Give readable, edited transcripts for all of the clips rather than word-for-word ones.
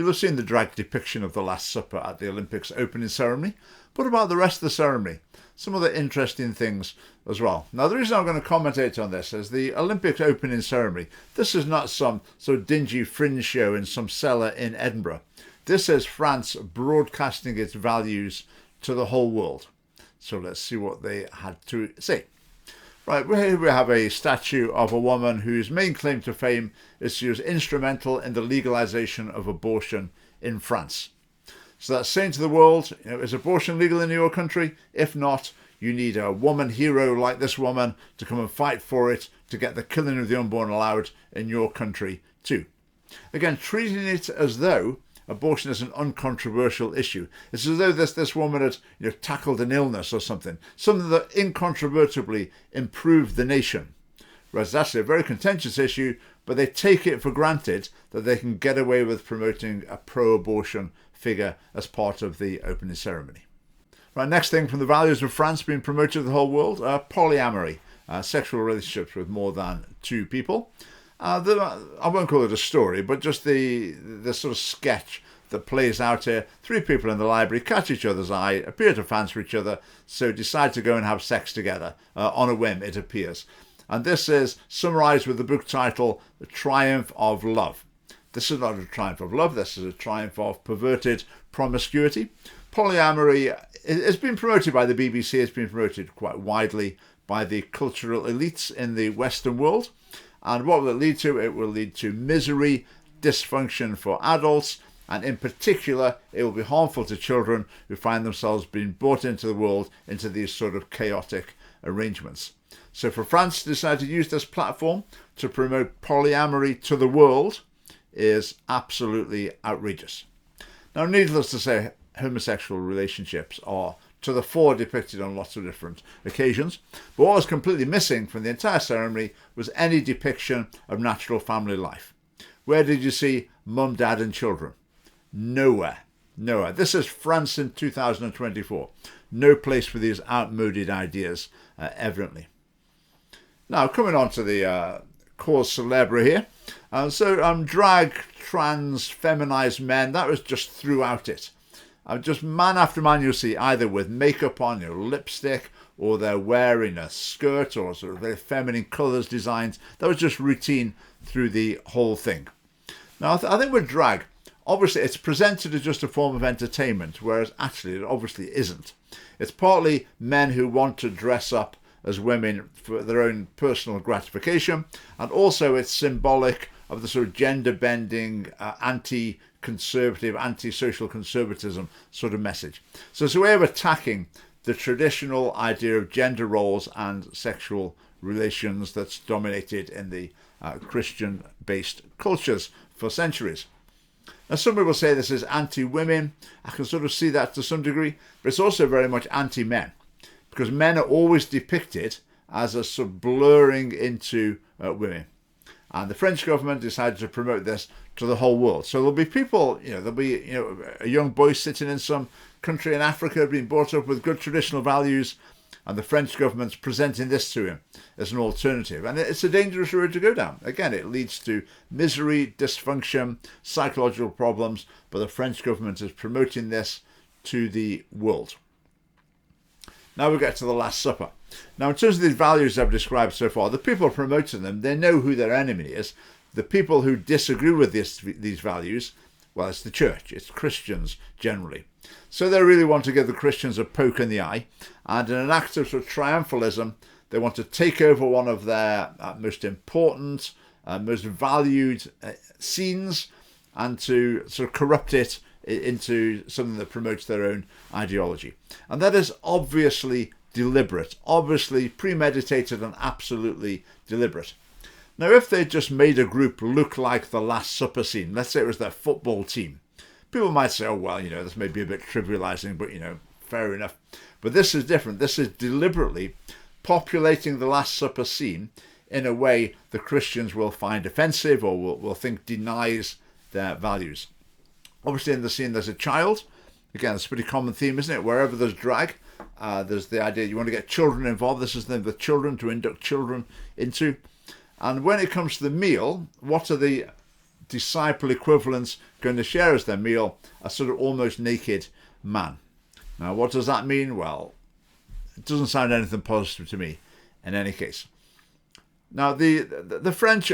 You'll have seen the drag depiction of the Last Supper at the Olympics opening ceremony. What about the rest of the ceremony? Some other interesting things as well. Now, the reason I'm going to commentate on this is the Olympics opening ceremony. This is not some sort of dingy fringe show in some cellar in Edinburgh. This is France broadcasting its values to the whole world. So let's see what they had to say. Right, here we have a statue of a woman whose main claim to fame is she was instrumental in the legalization of abortion in France. So that's saying to the world, is abortion legal in your country? If not, you need a woman hero like this woman to come and fight for it, to get the killing of the unborn allowed in your country too. Again, treating it as though abortion is an uncontroversial issue. It's as though this woman had tackled an illness or something that incontrovertibly improved the nation. Whereas that's a very contentious issue, but they take it for granted that they can get away with promoting a pro-abortion figure as part of the opening ceremony. Right, next thing from the values of France being promoted to the whole world, polyamory, sexual relationships with more than two people. I won't call it a story, but just the sort of sketch that plays out here. Three people in the library catch each other's eye, appear to fancy each other, so decide to go and have sex together, on a whim, it appears. And this is summarised with the book title, The Triumph of Love. This is not a triumph of love, this is a triumph of perverted promiscuity. Polyamory has been promoted by the BBC, it's been promoted quite widely by the cultural elites in the Western world. And what will it lead to? It will lead to misery, dysfunction for adults, and in particular, it will be harmful to children who find themselves being brought into the world into these sort of chaotic arrangements. So for France to decide to use this platform to promote polyamory to the world is absolutely outrageous. Now, needless to say, homosexual relationships are to the fore depicted on lots of different occasions. But what was completely missing from the entire ceremony was any depiction of natural family life. Where did you see mum, dad and children? Nowhere. Nowhere. This is France in 2024. No place for these outmoded ideas, evidently. Now, coming on to the cause célèbre here. Drag, trans, feminized men, that was just throughout it. Just man after man you'll see either with makeup on, lipstick, or they're wearing a skirt or sort of very feminine colours, designs. That was just routine through the whole thing. Now, I think with drag, obviously it's presented as just a form of entertainment, whereas actually it obviously isn't. It's partly men who want to dress up as women for their own personal gratification, and also it's symbolic of the sort of gender-bending, anti-conservative, anti-social conservatism sort of message. So it's a way of attacking the traditional idea of gender roles and sexual relations that's dominated in the Christian-based cultures for centuries. Now, some people say this is anti-women. I can sort of see that to some degree, but it's also very much anti-men, because men are always depicted as a sort of blurring into women. And the French government decided to promote this to the whole world. So there'll be people, there'll be a young boy sitting in some country in Africa being brought up with good traditional values, and the French government's presenting this to him as an alternative. And it's a dangerous road to go down. Again, it leads to misery, dysfunction, psychological problems, but the French government is promoting this to the world. Now we get to the Last Supper. Now, in terms of these values I've described so far, the people promoting them, they know who their enemy is. The people who disagree with these values, well, it's the church, it's Christians generally. So they really want to give the Christians a poke in the eye, and in an act of sort of triumphalism, they want to take over one of their most important, most valued scenes, and to sort of corrupt it into something that promotes their own ideology. And that is obviously deliberate, obviously premeditated and absolutely deliberate. Now, if they just made a group look like the Last Supper scene, let's say it was their football team, people might say, oh, well, this may be a bit trivializing, but, fair enough. But this is different. This is deliberately populating the Last Supper scene in a way the Christians will find offensive or will think denies their values. Obviously, in the scene, there's a child. Again, it's a pretty common theme, isn't it? Wherever there's drag, there's the idea you want to get children involved. This is the children, to induct children into. And when it comes to the meal, what are the disciple equivalents going to share as their meal a sort of almost naked man. Now, what does that mean? Well, it doesn't sound anything positive to me in any case. Now, the French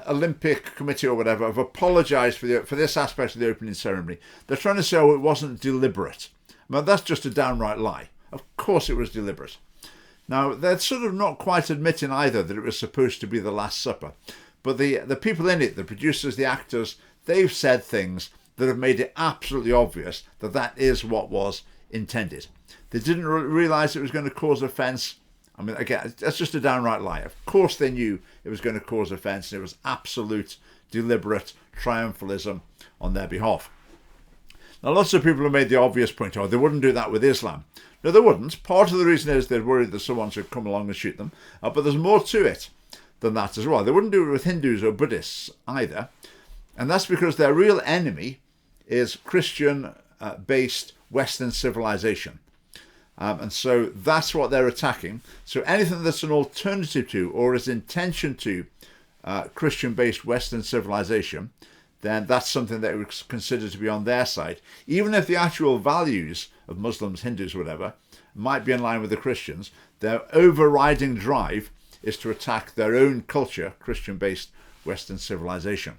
Olympic Committee or whatever have apologised for this aspect of the opening ceremony. They're trying to say, oh, it wasn't deliberate. Well, that's just a downright lie. Of course it was deliberate. Now, they're sort of not quite admitting either that it was supposed to be the Last Supper. But the people in it, the producers, the actors, they've said things that have made it absolutely obvious that that is what was intended. They didn't realise it was going to cause offence. I mean, again, that's just a downright lie. Of course they knew it was going to cause offence, and it was absolute, deliberate triumphalism on their behalf. Now, lots of people have made the obvious point, oh, they wouldn't do that with Islam. No, they wouldn't. Part of the reason is they're worried that someone should come along and shoot them. But there's more to it than that as well. They wouldn't do it with Hindus or Buddhists either. And that's because their real enemy is Christian-based Western civilization. And so that's what they're attacking. So anything that's an alternative to or is in tension to Christian-based Western civilization, then that's something that we consider to be on their side. Even if the actual values of Muslims, Hindus, whatever, might be in line with the Christians, their overriding drive is to attack their own culture, Christian-based Western civilization.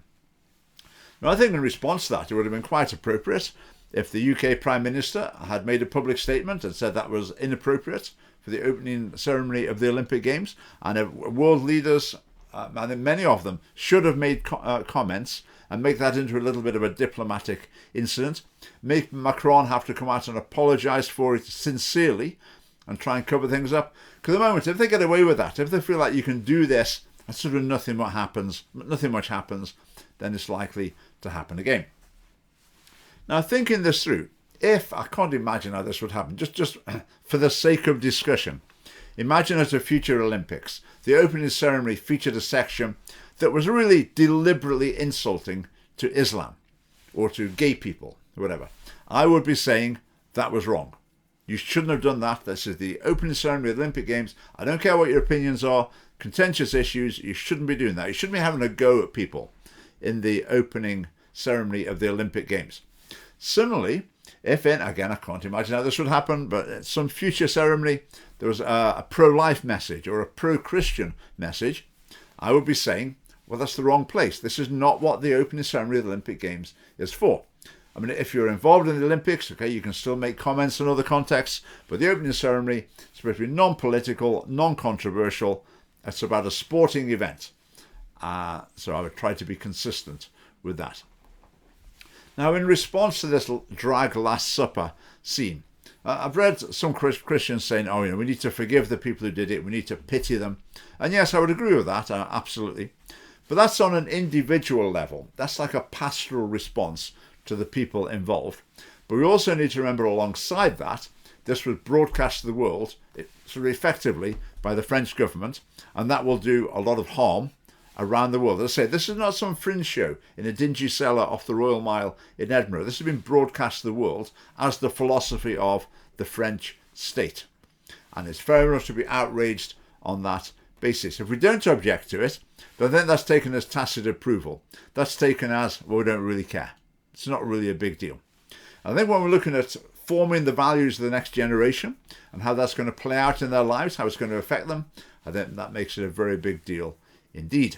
Now, I think in response to that, it would have been quite appropriate if the UK Prime Minister had made a public statement and said that was inappropriate for the opening ceremony of the Olympic Games, and if world leaders, I think many of them, should have made comments and make that into a little bit of a diplomatic incident. Make Macron have to come out and apologise for it sincerely and try and cover things up. Because at the moment, if they get away with that, if they feel like you can do this and sort of nothing much happens, then it's likely to happen again. Now, thinking this through, I can't imagine how this would happen, just for the sake of discussion, imagine at a future Olympics, the opening ceremony featured a section that was really deliberately insulting to Islam or to gay people, whatever. I would be saying that was wrong. You shouldn't have done that. This is the opening ceremony of the Olympic Games. I don't care what your opinions are, contentious issues, you shouldn't be doing that. You shouldn't be having a go at people in the opening ceremony of the Olympic Games. Similarly, if again, I can't imagine how this would happen, but at some future ceremony, there was a pro-life message or a pro-Christian message, I would be saying, well, that's the wrong place. This is not what the opening ceremony of the Olympic Games is for. I mean, if you're involved in the Olympics, okay, you can still make comments in other contexts, but the opening ceremony is supposed to be non-political, non-controversial. It's about a sporting event. So I would try to be consistent with that. Now, in response to this drag Last Supper scene, I've read some Christians saying, oh, we need to forgive the people who did it. We need to pity them. And yes, I would agree with that, absolutely. But that's on an individual level. That's like a pastoral response to the people involved. But we also need to remember alongside that, this was broadcast to the world sort of effectively by the French government, and that will do a lot of harm around the world. As I say, this is not some fringe show in a dingy cellar off the Royal Mile in Edinburgh. This has been broadcast to the world as the philosophy of the French state. And it's very much to be outraged on that basis. If we don't object to it, then that's taken as tacit approval. That's taken as, well, we don't really care. It's not really a big deal. I think when we're looking at forming the values of the next generation and how that's going to play out in their lives, how it's going to affect them, I think that makes it a very big deal indeed.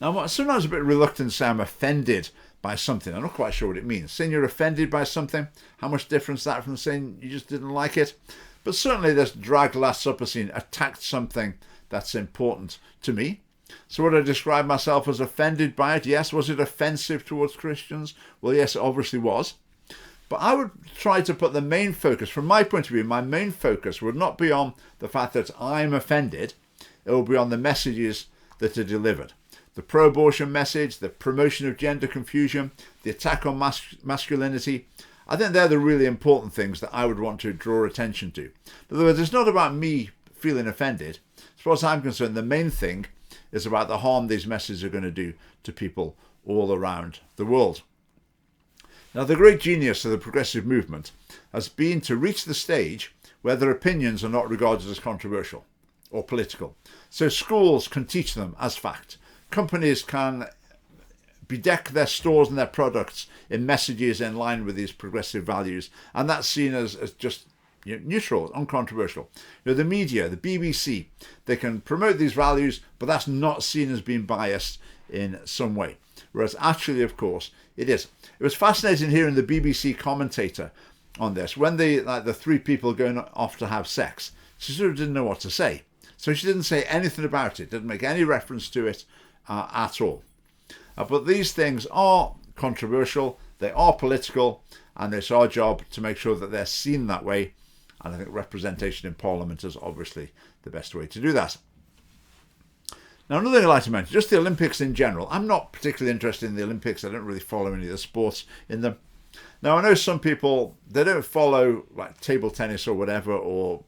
Now, I'm sometimes a bit reluctant to say I'm offended by something. I'm not quite sure what it means. Saying you're offended by something, how much difference is that from saying you just didn't like it? But certainly this drag Last Supper scene attacked something that's important to me. So would I describe myself as offended by it? Yes. Was it offensive towards Christians? Well, yes, it obviously was. But I would try to put the main focus, from my point of view, my main focus would not be on the fact that I'm offended. It will be on the messages that are delivered. The pro-abortion message, the promotion of gender confusion, the attack on masculinity. I think they're the really important things that I would want to draw attention to. In other words, it's not about me feeling offended. As far as I'm concerned, the main thing is about the harm these messages are going to do to people all around the world. Now, the great genius of the progressive movement has been to reach the stage where their opinions are not regarded as controversial or political. So schools can teach them as fact. Companies can bedeck their stores and their products in messages in line with these progressive values, and that's seen as just neutral, uncontroversial. The media, the BBC, they can promote these values, but that's not seen as being biased in some way. Whereas actually, of course, it is. It was fascinating hearing the BBC commentator on this. When the three people going off to have sex, she sort of didn't know what to say. So she didn't say anything about it, didn't make any reference to it at all. But these things are controversial, they are political, and it's our job to make sure that they're seen that way. And I think representation in Parliament is obviously the best way to do that. Now, another thing I'd like to mention, just the Olympics in general. I'm not particularly interested in the Olympics. I don't really follow any of the sports in them. Now, I know some people, they don't follow like table tennis or whatever, or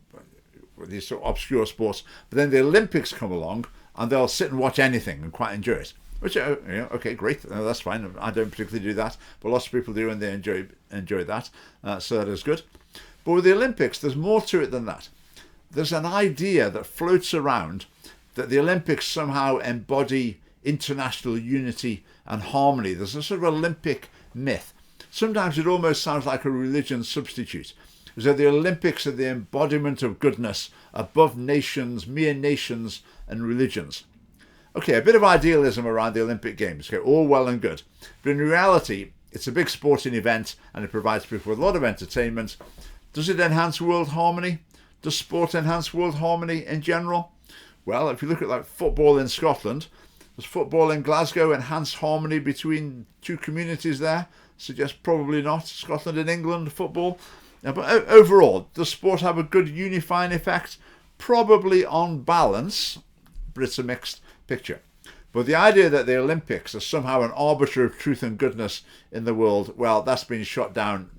these sort of obscure sports, but then the Olympics come along and they'll sit and watch anything and quite enjoy it. Which, okay, great, that's fine. I don't particularly do that, but lots of people do and they enjoy that, so that is good. But with the Olympics, there's more to it than that. There's an idea that floats around that the Olympics somehow embody international unity and harmony. There's a sort of Olympic myth. Sometimes it almost sounds like a religion substitute. So the Olympics are the embodiment of goodness above nations, mere nations and religions. Okay, a bit of idealism around the Olympic Games, okay, all well and good. But in reality, it's a big sporting event and it provides people with a lot of entertainment. Does it enhance world harmony? Does sport enhance world harmony in general? Well, if you look at like football in Scotland, does football in Glasgow enhance harmony between two communities there? Suggest probably not. Scotland and England, football. But overall, does sport have a good unifying effect? Probably on balance, but it's a mixed picture. But the idea that the Olympics are somehow an arbiter of truth and goodness in the world, well, that's been shot down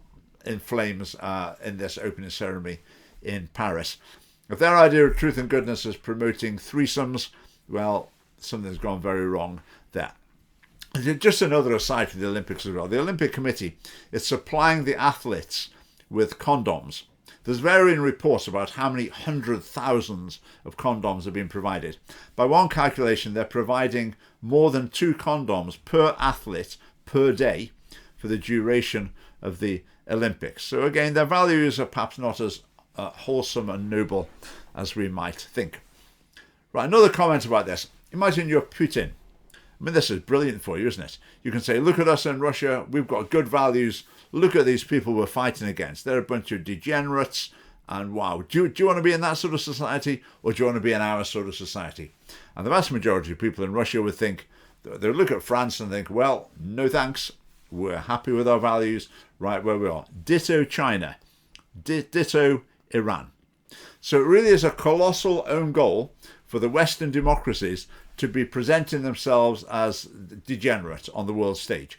in flames in this opening ceremony in Paris. If their idea of truth and goodness is promoting threesomes, well, something's gone very wrong there. Just another aside for the Olympics as well. The Olympic Committee is supplying the athletes with condoms. There's varying reports about how many hundred thousands of condoms have been provided. By one calculation, they're providing more than 2 condoms per athlete per day for the duration of the Olympics. So again, their values are perhaps not as wholesome and noble as we might think. Right, another comment about this. Imagine you're Putin. I mean, this is brilliant for you, isn't it? You can say, look at us in Russia, we've got good values, look at these people we're fighting against. They're a bunch of degenerates, and wow, do you want to be in that sort of society, or do you want to be in our sort of society? And the vast majority of people in Russia would think, they would look at France and think, well, no thanks, we're happy with our values, right where we are. Ditto China, ditto Iran. So it really is a colossal own goal for the Western democracies to be presenting themselves as degenerate on the world stage,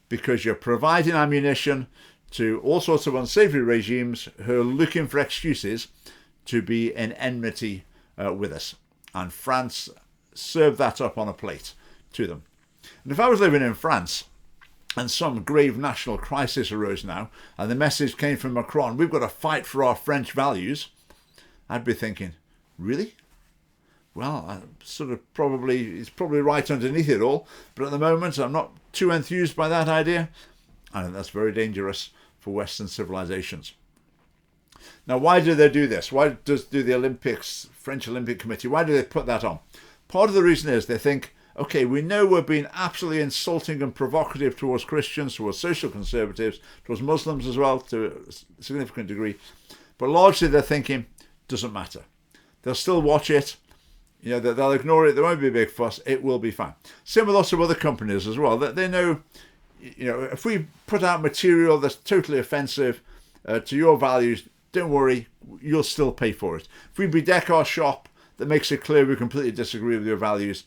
because you're providing ammunition to all sorts of unsavory regimes who are looking for excuses to be in enmity with us. And France served that up on a plate to them. And if I was living in France and some grave national crisis arose now, and the message came from Macron, we've got to fight for our French values, I'd be thinking, really? Well, it's probably right underneath it all, but at the moment I'm not too enthused by that idea. I think that's very dangerous for Western civilizations. Now, why do they do this? Why do the Olympics, French Olympic Committee, why do they put that on? Part of the reason is they think, okay, we know we're being absolutely insulting and provocative towards Christians, towards social conservatives, towards Muslims as well, to a significant degree, but largely they're thinking, doesn't matter. They'll still watch it. They'll ignore it. There won't be a big fuss. It will be fine. Same with lots of other companies as well. They know, if we put out material that's totally offensive to your values, don't worry, you'll still pay for it. If we bedeck our shop that makes it clear we completely disagree with your values,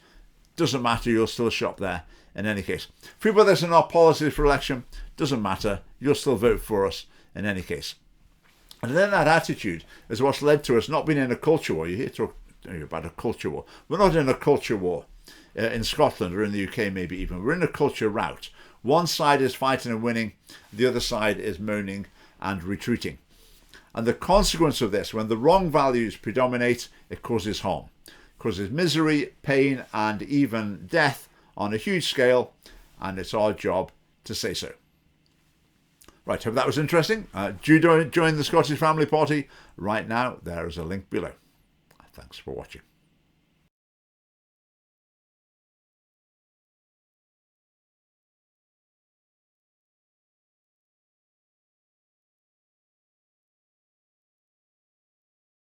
doesn't matter, you'll still shop there in any case. If we put this in our policies for election, doesn't matter, you'll still vote for us in any case. And then that attitude is what's led to us not being in a culture war. You hear talk about a culture war. We're not in a culture war in Scotland or in the UK maybe even. We're in a culture rout. One side is fighting and winning, the other side is moaning and retreating. And the consequence of this, when the wrong values predominate, it causes harm. It causes misery, pain and even death on a huge scale. and it's our job to say so. Right, hope that was interesting. Do join the Scottish Family Party right now. There is a link below. Thanks for watching.